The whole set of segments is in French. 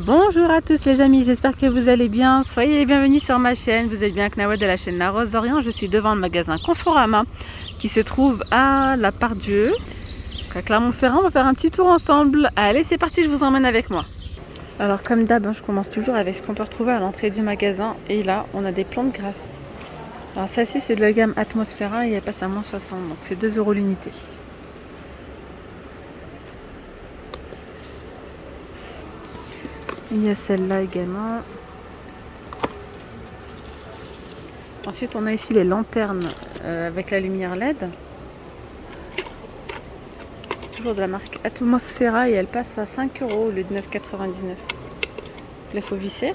Bonjour à tous les amis, j'espère que vous allez bien. Soyez les bienvenus sur ma chaîne. Vous êtes bien avec Nawad de la chaîne La Rose d'Orient. Je suis devant le magasin Conforama qui se trouve à La Part-Dieu, à Clermont-Ferrand. On va faire un petit tour ensemble. Allez, c'est parti, je vous emmène avec moi. Alors comme d'hab, je commence toujours avec ce qu'on peut retrouver à l'entrée du magasin. Et là, on a des plantes grasses. Alors celle-ci, c'est de la gamme Atmosphera et elle passe à moins 60, donc c'est 2 € l'unité. Il y a celle-là également. Ensuite, on a ici les lanternes avec la lumière LED. Toujours de la marque Atmosphera et elle passe à 5 € au lieu de 9,99 €. Il faut visser.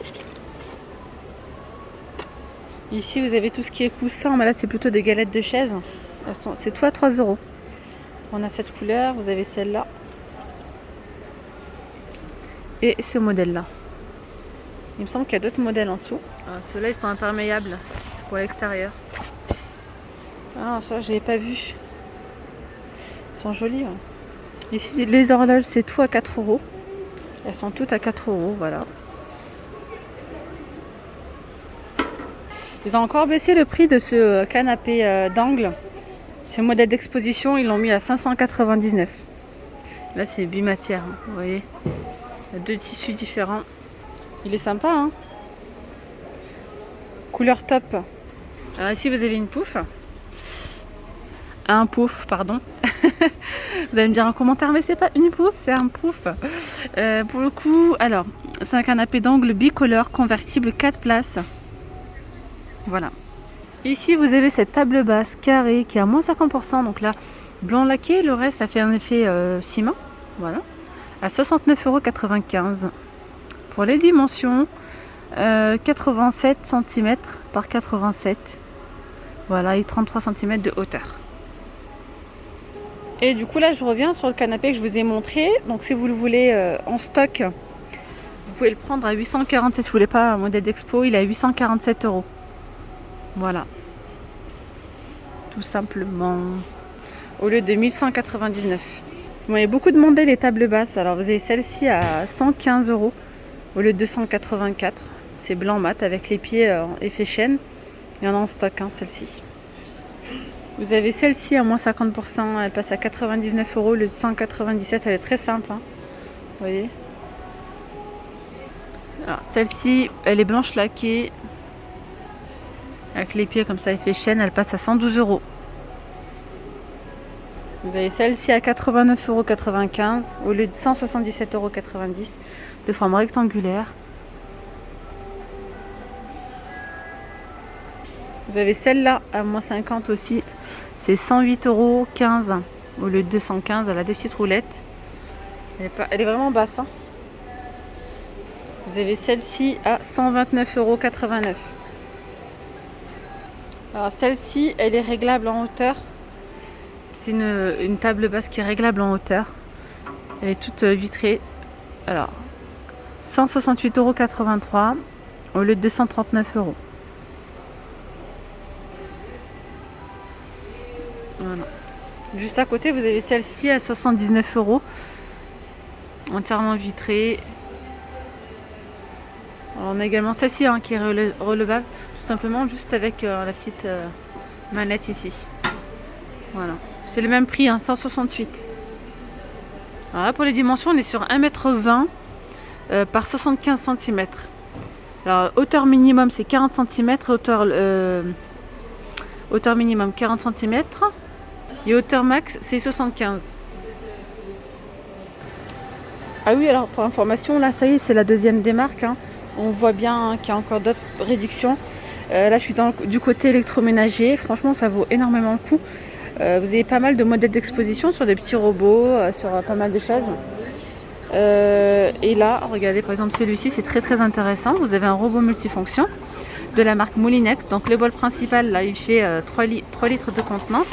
Ici, vous avez tout ce qui est coussin, mais là, c'est plutôt des galettes de chaise. C'est tout à 3 €. On a cette couleur, vous avez celle-là. Et ce modèle-là. Il me semble qu'il y a d'autres modèles en dessous. Ceux-là, ils sont imperméables pour l'extérieur. Ah, ça, je l'ai pas vu. Ils sont jolis. Ouais. Ici, les horloges, c'est tout à 4 €. Elles sont toutes à 4 €, voilà. Ils ont encore baissé le prix de ce canapé d'angle. Ce modèle d'exposition, ils l'ont mis à 599. Là, c'est bimatière, hein, vous voyez. Il y a deux tissus différents. Il est sympa, hein. Couleur top. Alors ici, vous avez une pouffe. Un pouf, pardon. Vous allez me dire en commentaire, mais c'est pas une pouffe, c'est un pouf. Pour le coup, alors, c'est un canapé d'angle bicolore convertible 4 places. Voilà. Ici, vous avez cette table basse carrée qui est à moins 50%. Donc là, blanc laqué, le reste, ça fait un effet ciment. Voilà. À 69,95 €. Pour les dimensions, 87 cm par 87. Voilà, et 33 cm de hauteur. Et du coup, là, je reviens sur le canapé que je vous ai montré. Donc, si vous le voulez en stock, vous pouvez le prendre à 847. Je ne voulais pas un modèle d'expo, il est à 847 €. Voilà. Tout simplement. Au lieu de 1199. Vous m'avez beaucoup demandé les tables basses. Alors, vous avez celle-ci à 115 € au lieu de 284. C'est blanc mat avec les pieds en effet chaîne. Il y en a en stock, hein, celle-ci. Vous avez celle-ci à moins 50%. Elle passe à 99 € au lieu de 197. Elle est très simple, hein. Vous voyez. Alors, celle-ci, elle est blanche laquée. Avec les pieds comme ça, effet chaîne. Elle passe à 112 €. Vous avez celle-ci à 89,95 € au lieu de 177,90 € de forme rectangulaire. Vous avez celle-là à moins 50 aussi. C'est 108,15 € au lieu de 215 €. Elle a des petites roulettes. Elle est vraiment basse, hein. Vous avez celle-ci à 129,89 €. Alors celle-ci, elle est réglable en hauteur. C'est une table basse qui est réglable en hauteur. Elle est toute vitrée. Alors, 168,83 € au lieu de 239 €. Voilà. Juste à côté, vous avez celle-ci à 79 €, entièrement vitrée. Alors, on a également celle-ci, hein, qui est relevable, tout simplement juste avec la petite manette ici. Voilà. C'est le même prix, hein, 168. Alors là, pour les dimensions, on est sur 1,20 m par 75 cm. Alors, hauteur minimum, c'est 40 cm. Hauteur minimum, 40 cm. Et hauteur max, c'est 75. Ah oui, alors pour information, là, ça y est, c'est la deuxième démarque, hein. On voit bien, hein, qu'il y a encore d'autres réductions. Là, je suis du côté électroménager. Franchement, ça vaut énormément le coup. Vous avez pas mal de modèles d'exposition sur des petits robots, sur pas mal de choses. Et là, regardez, par exemple, celui-ci, c'est très très intéressant. Vous avez un robot multifonction de la marque Moulinex. Donc le bol principal, là, il fait 3 litres de contenance.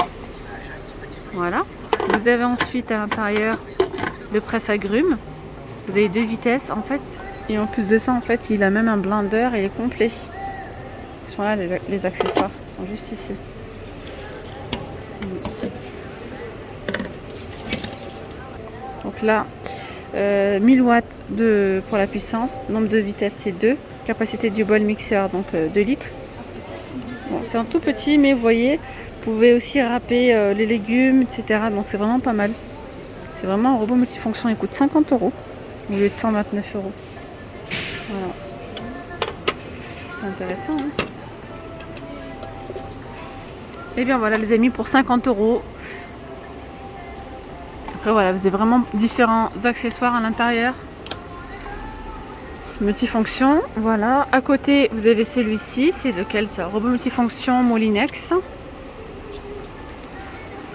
Voilà. Vous avez ensuite à l'intérieur le presse-agrumes. Vous avez 2 vitesses, en fait. Et en plus de ça, en fait, il a même un blender et il est complet. Ils sont là, les accessoires. Ils sont juste ici. Donc là, 1000 watts pour la puissance. Nombre de vitesses, c'est 2. Capacité du bol mixeur, donc 2 litres. Bon, c'est un tout petit, mais vous voyez, vous pouvez aussi râper les légumes, etc. Donc c'est vraiment pas mal. C'est vraiment un robot multifonction. Il coûte 50 € au lieu de 129 €. Voilà. C'est intéressant, hein. Et bien voilà les amis, pour 50 €. Après voilà, vous avez vraiment différents accessoires à l'intérieur. Multifonction, voilà. À côté, vous avez celui-ci. C'est lequel ça? Robot multifonction Molinex.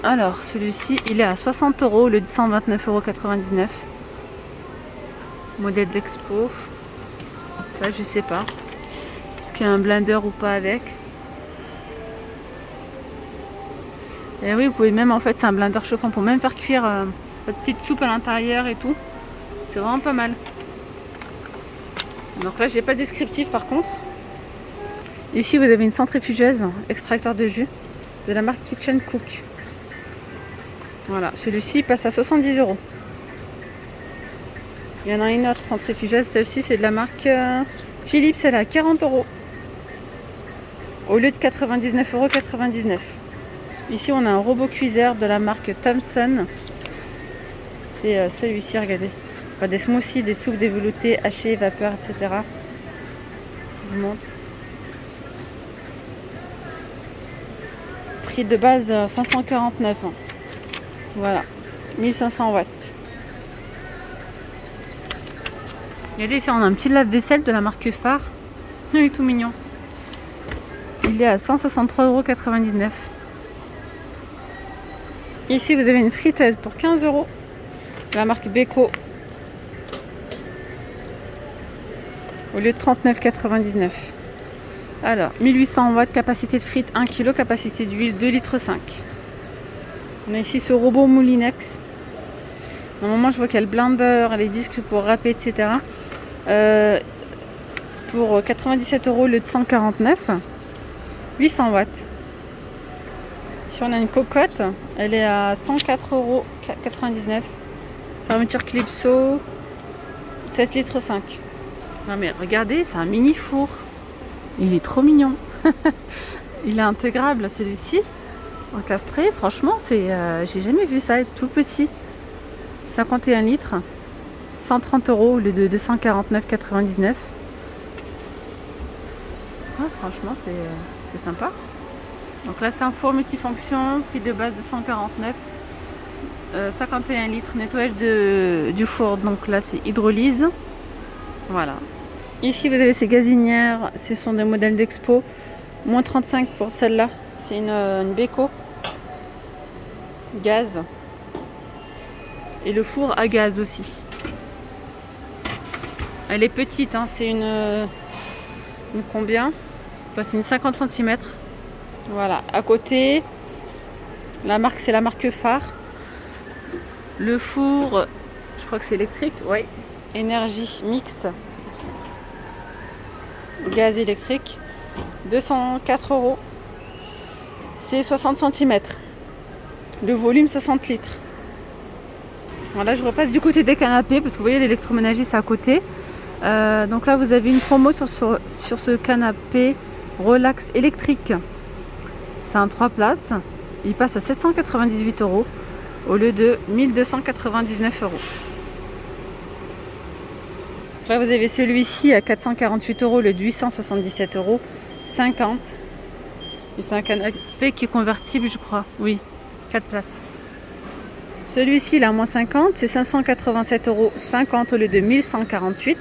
Alors, celui-ci, il est à 60 € au lieu de 129,99 €. Modèle d'expo. Là, je sais pas. Est-ce qu'il y a un blender ou pas avec? Et oui, vous pouvez même, en fait, c'est un blender chauffant pour même faire cuire votre petite soupe à l'intérieur et tout. C'est vraiment pas mal. Donc là, j'ai pas de descriptif par contre. Ici, vous avez une centrifugeuse, extracteur de jus de la marque Kitchen Cook. Voilà, celui-ci passe à 70 €. Il y en a une autre centrifugeuse, celle-ci c'est de la marque Philips, elle est à 40 € au lieu de 99,99 €. Ici, on a un robot cuiseur de la marque Thomson. C'est celui-ci, regardez. Enfin, des smoothies, des soupes, des veloutés, hachées, vapeur, etc. Je vous montre. Prix de base 549 €. Voilà, 1500 watts. Regardez, ici on a un petit lave-vaisselle de la marque Phare. Il est tout mignon. Il est à 163,99 €. Ici, vous avez une friteuse pour 15 € de la marque Beko au lieu de 39,99 €. Alors, 1800 watts, capacité de frites 1 kg, capacité d'huile 2,5 litres. On a ici ce robot Moulinex. Normalement, je vois qu'il y a le blender, les disques pour râper, etc. Pour 97 € au lieu de 149. 800 watts. Ici, on a une cocotte. Elle est à 104,99 €. Fermeture Clipso, 7,5 litres. Non mais regardez, c'est un mini four. Il est trop mignon. Il est intégrable celui-ci. Encastré, franchement, c'est, j'ai jamais vu ça être tout petit. 51 litres, 130 € au lieu de 249,99 €. Ouais, franchement, c'est sympa. Donc là, c'est un four multifonction, prix de base de 149, 51 litres, nettoyage du four. Donc là, c'est hydrolyse. Voilà. Ici, vous avez ces gazinières. Ce sont des modèles d'expo. Moins 35 pour celle-là. C'est une Beko. Gaz. Et le four à gaz aussi. Elle est petite, hein, c'est une combien? Là, c'est une 50 cm. Voilà, à côté, la marque c'est la marque Phare. Le four, je crois que c'est électrique, oui. Énergie mixte. Gaz électrique. 204 €. C'est 60 cm. Le volume 60 litres. Voilà, je repasse du côté des canapés parce que vous voyez l'électroménager c'est à côté. Donc là vous avez une promo sur ce canapé relax électrique. C'est un 3 places. Il passe à 798 € au lieu de 1299 €. Là vous avez celui-ci à 448 € au lieu de 877 €. 50. Et c'est un canapé qui est convertible je crois. Oui, 4 places. Celui-ci, là, moins 50, c'est 587,50 € au lieu de 1148.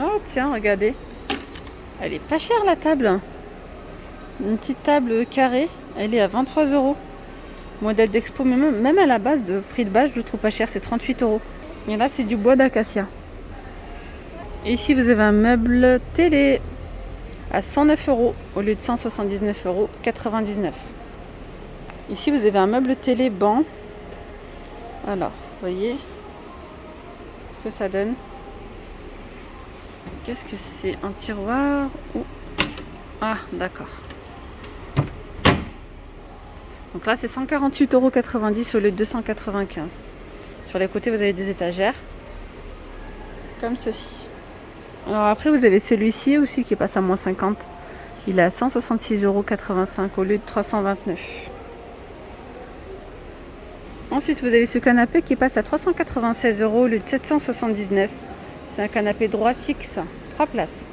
Oh, tiens, regardez. Elle est pas chère, la table. Une petite table carrée, elle est à 23 €. Modèle d'expo, même à la base, de prix de base, je le trouve pas cher, c'est 38 €. Et là, c'est du bois d'acacia. Et ici, vous avez un meuble télé à 109 € au lieu de 179,99 €. Ici, vous avez un meuble télé banc. Alors, vous voyez ce que ça donne. Qu'est-ce que c'est? Un tiroir ou... Ah, d'accord. Donc là, c'est 148,90 € au lieu de 295. Sur les côtés, vous avez des étagères. Comme ceci. Alors après, vous avez celui-ci aussi qui passe à moins 50. Il est à 166,85 € au lieu de 329. Ensuite, vous avez ce canapé qui passe à 396 € au lieu de 779. C'est un canapé droit fixe, 3 places.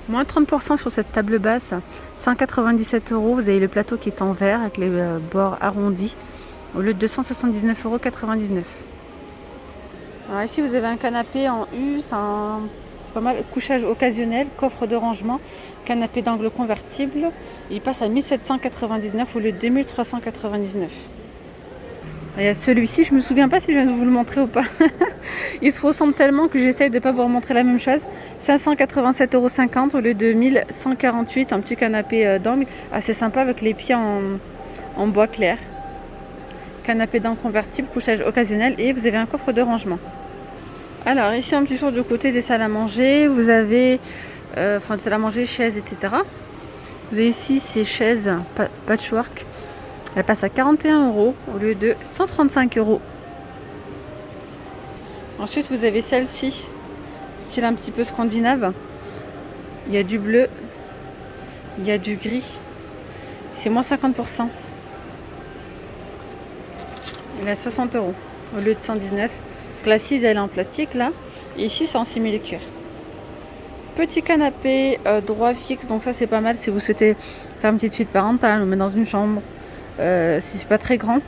Moins 30% sur cette table basse, 197 €. Vous avez le plateau qui est en verre avec les bords arrondis au lieu de 279,99 €. Alors ici, vous avez un canapé en U, c'est pas mal, couchage occasionnel, coffre de rangement, canapé d'angle convertible. Il passe à 1799 € au lieu de 2399 €. Il y a celui-ci, je me souviens pas si je viens de vous le montrer ou pas. Il se ressemble tellement que j'essaye de ne pas vous remontrer la même chose. 587,50 € au lieu de 1148 €. Un petit canapé d'angle assez sympa avec les pieds en bois clair. Canapé d'angle convertible, couchage occasionnel et vous avez un coffre de rangement. Alors ici un petit tour du côté des salles à manger. Vous avez des salles à manger, chaises, etc. Vous avez ici ces chaises patchwork. Elle passe à 41 € au lieu de 135 €. Ensuite, vous avez celle-ci, style un petit peu scandinave. Il y a du bleu, il y a du gris. C'est moins 50%. Elle est à 60 € au lieu de 119 €. L'assise, elle est en plastique là. Et ici, c'est en simili-cuir. Petit canapé droit fixe. Donc ça, c'est pas mal si vous souhaitez faire une petite suite parentale ou mettre dans une chambre. Si c'est pas très grand,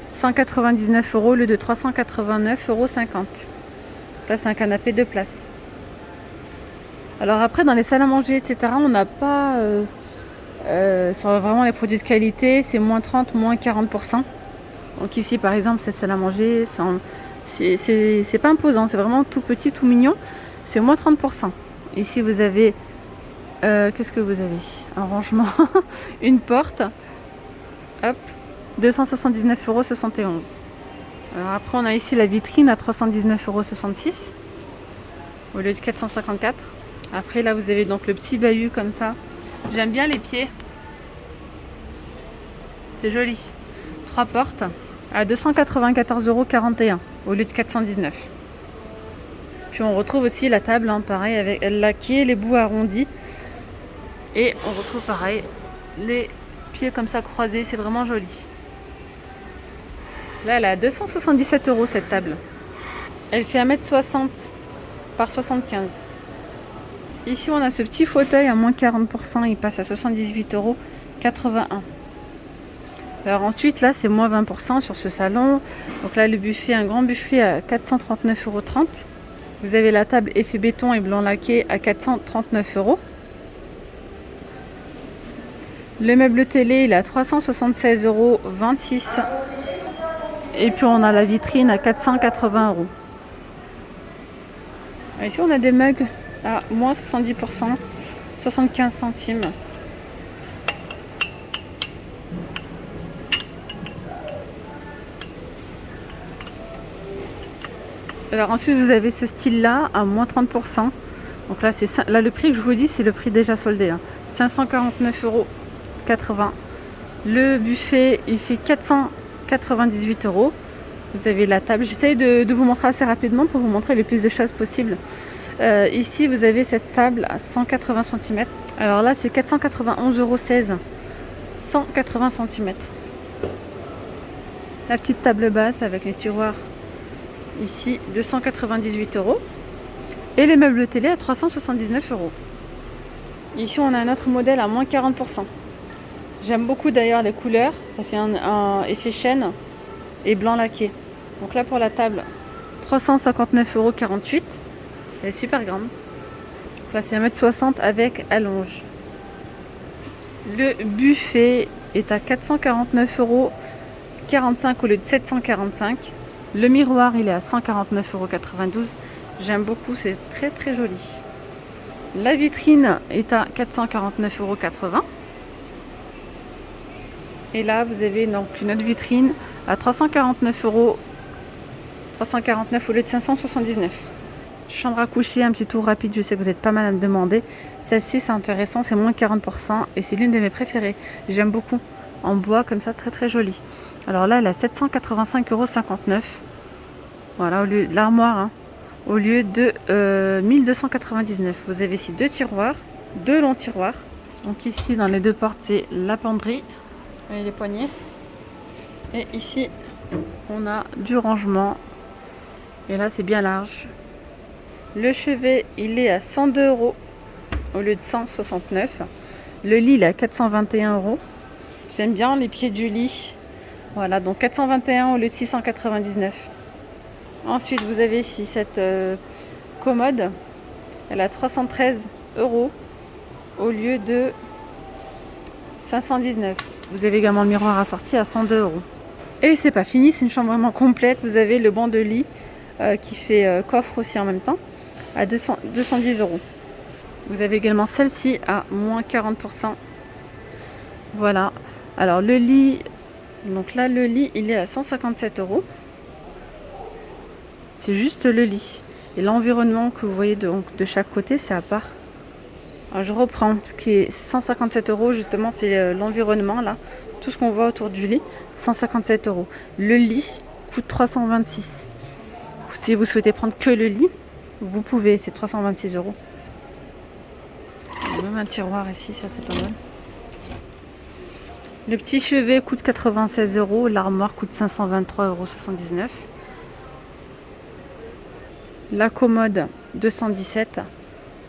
199 € au lieu de 389,50 €. Là, c'est un canapé de place. Alors après, dans les salles à manger, etc., on n'a pas sur vraiment les produits de qualité, c'est moins 30, moins 40%. Donc ici, par exemple, cette salle à manger, c'est pas imposant, c'est vraiment tout petit, tout mignon. C'est moins 30%. Ici, vous avez, qu'est-ce que vous avez? Un rangement, une porte. Hop, 279,71 €. Alors après, on a ici la vitrine à 319,66 € au lieu de 454. Après, là, vous avez donc le petit bahut comme ça. J'aime bien les pieds. C'est joli. 3 portes à 294,41 € au lieu de 419. Puis on retrouve aussi la table, pareil, avec elle laquée, les bouts arrondis. Et on retrouve pareil les pieds comme ça croisés, c'est vraiment joli. Là, elle est à 277 € cette table. Elle fait 1m60 par 75. Ici, on a ce petit fauteuil à moins 40%, il passe à 78,81 €. Alors ensuite, là, c'est moins 20% sur ce salon. Donc là, le buffet, un grand buffet à 439,30 €. Vous avez la table effet béton et blanc laqué à 439 €. Le meuble télé, il est à 376,26 €. Et puis on a la vitrine à 480 €. Ici, on a des mugs à moins 70%, 75 centimes. Alors ensuite, vous avez ce style-là à moins 30%. Donc là, là, le prix que je vous dis, c'est le prix déjà soldé. 549,80 €. Le buffet, il fait 498 €. Vous avez la table. J'essaye de vous montrer assez rapidement pour vous montrer le plus de choses possible. Ici, vous avez cette table à 180 cm. Alors là, c'est 491,16 €. 180 cm. La petite table basse avec les tiroirs. Ici, 298 €. Et les meubles télé à 379 €. Ici, on a un autre modèle à moins 40%. J'aime beaucoup d'ailleurs les couleurs. Ça fait un effet chêne et blanc laqué. Donc là, pour la table, 359,48 €. Elle est super grande. Là, c'est 1m60 avec allonge. Le buffet est à 449,45 € au lieu de 745 €. Le miroir, il est à 149,92 €. J'aime beaucoup, c'est très très joli. La vitrine est à 449,80 €. Et là, vous avez donc une autre vitrine à 349 €. 349 € au lieu de 579 €. Chambre à coucher, un petit tour rapide, je sais que vous êtes pas mal à me demander. Celle-ci, c'est intéressant, c'est moins 40% et c'est l'une de mes préférées. J'aime beaucoup. En bois, comme ça, très très jolie. Alors là, elle est à 785,59 €. Voilà, au lieu de l'armoire, hein, au lieu de 1299. Vous avez ici 2 tiroirs, 2 longs tiroirs. Donc ici, dans les 2 portes, c'est la penderie. Voyez les poignées. Et ici, on a du rangement. Et là, c'est bien large. Le chevet, il est à 102 € au lieu de 169. Le lit, il est à 421 €. J'aime bien les pieds du lit. Voilà, donc 421 au lieu de 699. Ensuite, vous avez ici cette commode. Elle a 313 € au lieu de 519. Vous avez également le miroir assorti à 102 €. Et c'est pas fini, c'est une chambre vraiment complète. Vous avez le banc de lit qui fait coffre aussi en même temps à 210 €. Vous avez également celle-ci à moins 40%. Voilà. Alors le lit, donc là le lit il est à 157 €. C'est juste le lit. Et l'environnement que vous voyez de chaque côté, c'est à part. Alors je reprends, ce qui est 157 € justement, c'est l'environnement là. Tout ce qu'on voit autour du lit, 157 €. Le lit coûte 326. Si vous souhaitez prendre que le lit, vous pouvez, c'est 326 €. Il y a même un tiroir ici, ça c'est pas mal. Le petit chevet coûte 96 €, l'armoire coûte 523,79 €. La commode 217.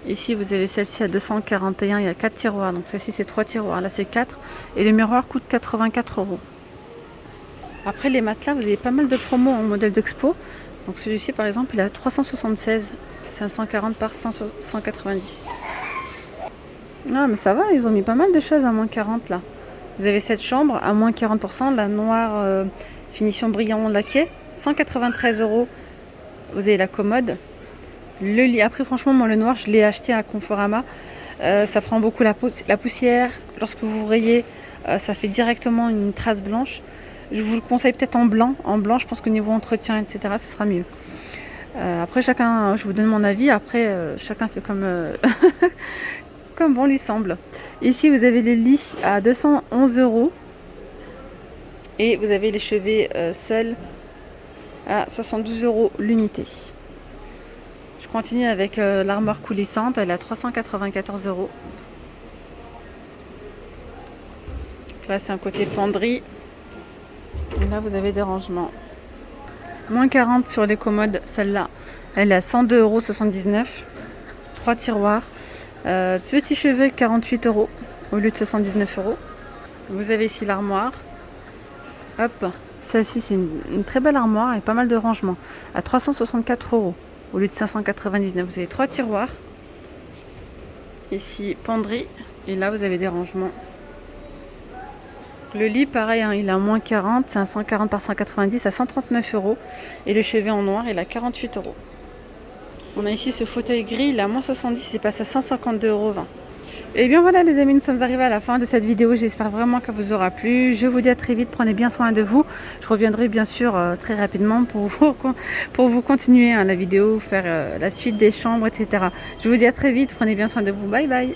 Ici vous avez celle-ci à 241, il y a 4 tiroirs, donc celle-ci c'est 3 tiroirs, là c'est 4. Et le miroir coûte 84 €. Après les matelas, vous avez pas mal de promos en modèle d'expo. Donc celui-ci par exemple il est à 376, 540 par 190. Ah mais ça va, ils ont mis pas mal de choses à moins 40 là. Vous avez cette chambre à moins 40%, la noire finition brillant laqué, 193 €. Vous avez la commode, le lit. Après franchement moi le noir je l'ai acheté à Conforama. Ça prend beaucoup la poussière. Lorsque vous rayez, ça fait directement une trace blanche. Je vous le conseille peut-être en blanc. En blanc, je pense qu'au niveau entretien, etc., ça sera mieux. Après, chacun, je vous donne mon avis. Après, chacun fait comme, comme bon lui semble. Ici, vous avez le lit à 211 €. Et vous avez les chevets seuls à 72 € l'unité. Je continue avec l'armoire coulissante. Elle est à 394 €. Là, c'est un côté penderie. Et là, vous avez des rangements. Moins 40 sur les commodes. Celle-là, elle est à 102,79 €. 3 tiroirs. Petit chevet, 48 € au lieu de 79 €. Vous avez ici l'armoire. Hop, celle-ci, c'est une très belle armoire et pas mal de rangements. À 364 € au lieu de 599. Vous avez 3 tiroirs. Ici, penderie. Et là, vous avez des rangements. Le lit, pareil, hein, il est à moins 40, c'est un 140 par 190 à 139 €. Et le chevet en noir, il est à 48 €. On a ici ce fauteuil gris, il est à moins 70, il passe à 152,20 €. Et bien voilà les amis, nous sommes arrivés à la fin de cette vidéo. J'espère vraiment qu'elle vous aura plu. Je vous dis à très vite, prenez bien soin de vous. Je reviendrai bien sûr très rapidement pour vous continuer la vidéo, faire la suite des chambres, etc. Je vous dis à très vite, prenez bien soin de vous. Bye bye.